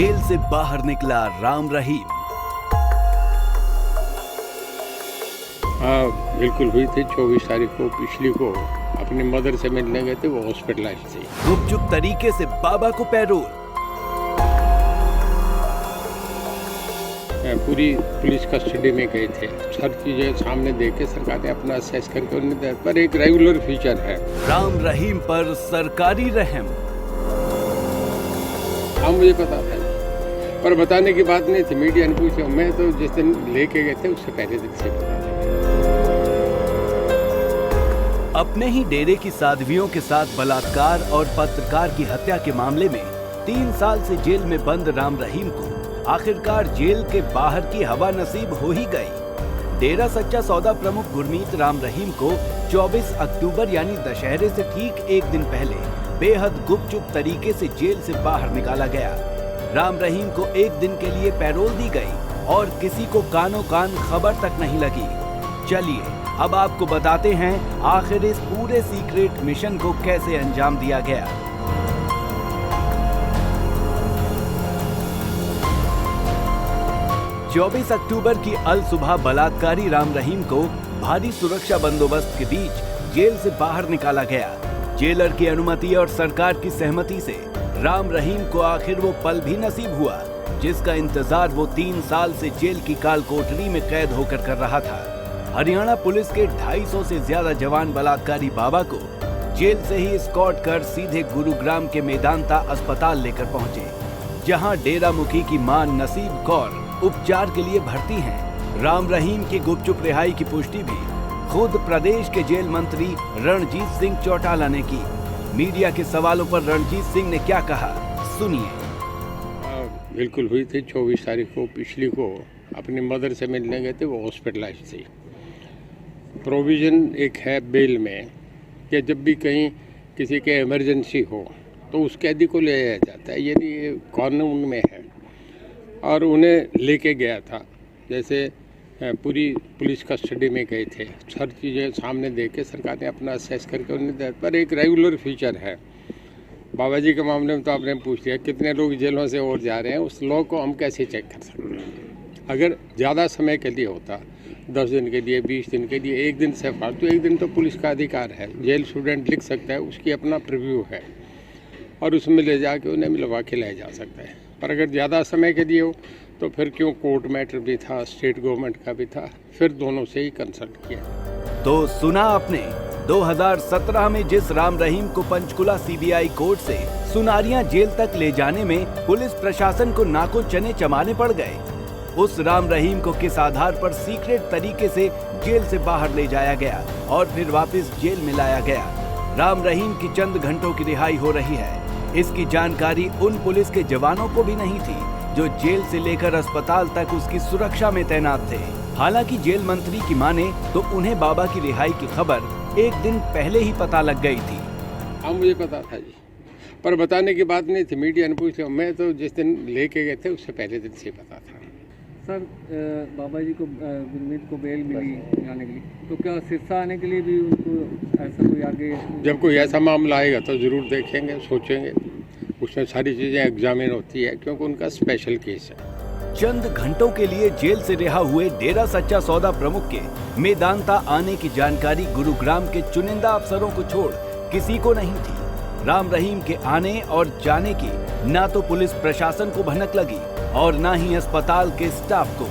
Jail से बाहर निकला राम रहीम। हाँ बिल्कुल हुई थी। 24 तारीख को पिछली को अपनी मदर से मिलने गए थे, वो हॉस्पिटलाइज थी। गुपचुप तरीके से बाबा को पैरोल। पूरी पुलिस कस्टडी में गए थे। हर चीजें सामने देख के सरकार ने अपना असेस करके उन्हें पर एक रेगुलर फीचर है। राम रहीम पर सरकारी रहम। हाँ मुझे पता था, पर बताने की बात नहीं थी। मीडिया ने पूछा, मैं तो जिस दिन लेके गए थे उससे पहले दिन से पता था। अपने ही डेरे की साध्वियों के साथ बलात्कार और पत्रकार की हत्या के मामले में 3 साल से जेल में बंद राम रहीम को आखिरकार जेल के बाहर की हवा नसीब हो ही गई। डेरा सच्चा सौदा प्रमुख गुरमीत राम रहीम को 24 अक्टूबर यानी दशहरे से ठीक एक दिन पहले बेहद गुपचुप तरीके से जेल से बाहर निकाला गया। राम रहीम को एक दिन के लिए पैरोल दी गई और किसी को कानों कान खबर तक नहीं लगी। चलिए अब आपको बताते हैं आखिर इस पूरे सीक्रेट मिशन को कैसे अंजाम दिया गया। चौबीस अक्टूबर की अल सुबह बलात्कारी राम रहीम को भारी सुरक्षा बंदोबस्त के बीच जेल से बाहर निकाला गया। जेलर की अनुमति और सरकार की सहमति से राम रहीम को आखिर वो पल भी नसीब हुआ जिसका इंतजार वो 3 साल से जेल की काल कोठरी में कैद होकर कर रहा था। हरियाणा पुलिस के 250 से ज्यादा जवान बलात्कारी बाबा को जेल से ही एस्कॉर्ट कर सीधे गुरुग्राम के मेदांता अस्पताल लेकर पहुंचे, जहां डेरा मुखी की मां नसीब कौर उपचार के लिए भर्ती हैं। राम रहीम की गुपचुप रिहाई की पुष्टि भी खुद प्रदेश के जेल मंत्री रणजीत सिंह चौटाला ने की। मीडिया के सवालों पर रणजीत सिंह ने क्या कहा, सुनिए। बिल्कुल हुई थी। 24 तारीख को पिछली को अपनी मदर से मिलने गए थे, वो हॉस्पिटलाइज थी। प्रोविज़न एक है बेल में कि जब भी कहीं किसी के इमरजेंसी हो तो उस कैदी को ले जाया जाता है, यदि कानून में है। और उन्हें लेके गया था, जैसे पूरी पुलिस कस्टडी में गए थे। हर चीज़ें सामने देख के सरकार ने अपना असेस करके उन्हें पर एक रेगुलर फीचर है। बाबा जी के मामले में तो आपने पूछ लिया, कितने लोग जेलों से और जा रहे हैं, उस लॉ को हम कैसे चेक कर सकते हैं। अगर ज़्यादा समय के लिए होता, 10 दिन के लिए, 20 दिन के लिए, एक दिन से फालतू, एक दिन तो पुलिस का अधिकार है, जेल स्टूडेंट लिख सकता है, उसकी अपना प्रीव्यू है और उसमें ले जाके उन्हें मिलवा के लाया जा सकता है। पर अगर ज़्यादा समय के लिए हो तो फिर क्यों, कोर्ट मैटर भी था, स्टेट गवर्नमेंट का भी था, फिर दोनों से ही कंसल्ट किया। तो सुना आपने, 2017 में जिस राम रहीम को पंचकुला सीबीआई कोर्ट से सुनारियां जेल तक ले जाने में पुलिस प्रशासन को नाको चने चमाने पड़ गए, उस राम रहीम को किस आधार पर सीक्रेट तरीके से जेल से बाहर ले जाया गया और फिर वापस जेल में लाया गया। राम रहीम की चंद घंटों की रिहाई हो रही है, इसकी जानकारी उन पुलिस के जवानों को भी नहीं थी जो जेल से लेकर अस्पताल तक उसकी सुरक्षा में तैनात थे। हालांकि जेल मंत्री की माने तो उन्हें बाबा की रिहाई की खबर एक दिन पहले ही पता लग गई थी। हाँ मुझे पता था जी, पर बताने की बात नहीं थी। मीडिया ने पूछा, मैं तो जिस दिन लेके गए थे उससे पहले दिन से पता था। सर, बाबा जी को गुरमीत को बेल मिली जाने के लिए, तो क्या सिरसा आने के लिए भी उनको ऐसा कोई आगे? जब कोई ऐसा मामला आएगा तो ज़रूर देखेंगे, सोचेंगे, उसमें सारी चीज़ें एग्जामिन होती है क्योंकि उनका स्पेशल केस है। चंद घंटों के लिए जेल से रिहा हुए डेरा सच्चा सौदा प्रमुख के मेदांता आने की जानकारी गुरुग्राम के चुनिंदा अफसरों को छोड़ किसी को नहीं थी। राम रहीम के आने और जाने की ना तो पुलिस प्रशासन को भनक लगी और ना ही अस्पताल के स्टाफ को।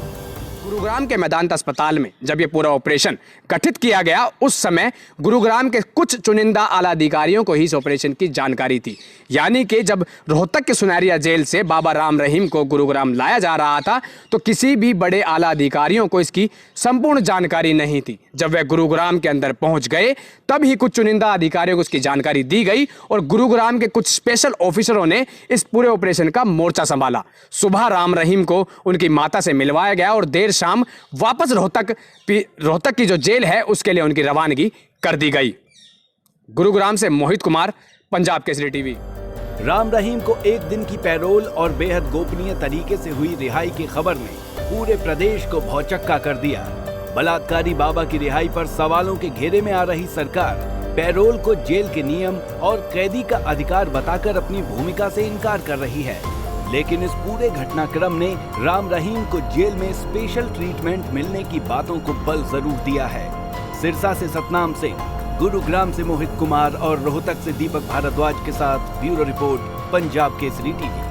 गुरुग्राम के मेदांता अस्पताल में जब ये पूरा ऑपरेशन गठित किया गया, उस समय गुरुग्राम के कुछ चुनिंदा आला अधिकारियों को ही इस ऑपरेशन की जानकारी थी। यानी कि जब रोहतक के सुनारिया जेल से बाबा राम रहीम को गुरुग्राम लाया जा रहा था तो किसी भी बड़े आला अधिकारियों को इसकी संपूर्ण जानकारी नहीं थी। जब वे गुरुग्राम के अंदर पहुंच गए तब ही कुछ चुनिंदा अधिकारियों को इसकी जानकारी दी गई और गुरुग्राम के कुछ स्पेशल ऑफिसरों ने इस पूरे ऑपरेशन का मोर्चा संभाला। सुबह राम रहीम को उनकी माता से मिलवाया गया और देर शाम वापस रोहतक की जो जेल है उसके लिए उनकी रवानगी कर दी गई। गुरुग्राम से मोहित कुमार, पंजाब केसरी टीवी। राम रहीम को एक दिन की पैरोल और बेहद गोपनीय तरीके से हुई रिहाई की खबर ने पूरे प्रदेश को भौचक्का कर दिया। बलात्कारी बाबा की रिहाई पर सवालों के घेरे में आ रही सरकार पैरोल को जेल के नियम और कैदी का अधिकार बताकर अपनी भूमिका से इनकार कर रही है। लेकिन इस पूरे घटनाक्रम ने राम रहीम को जेल में स्पेशल ट्रीटमेंट मिलने की बातों को बल जरूर दिया है। सिरसा से सतनाम सिंह, गुरुग्राम से मोहित कुमार और रोहतक से दीपक भारद्वाज के साथ bureau report, Punjab Kesari TV.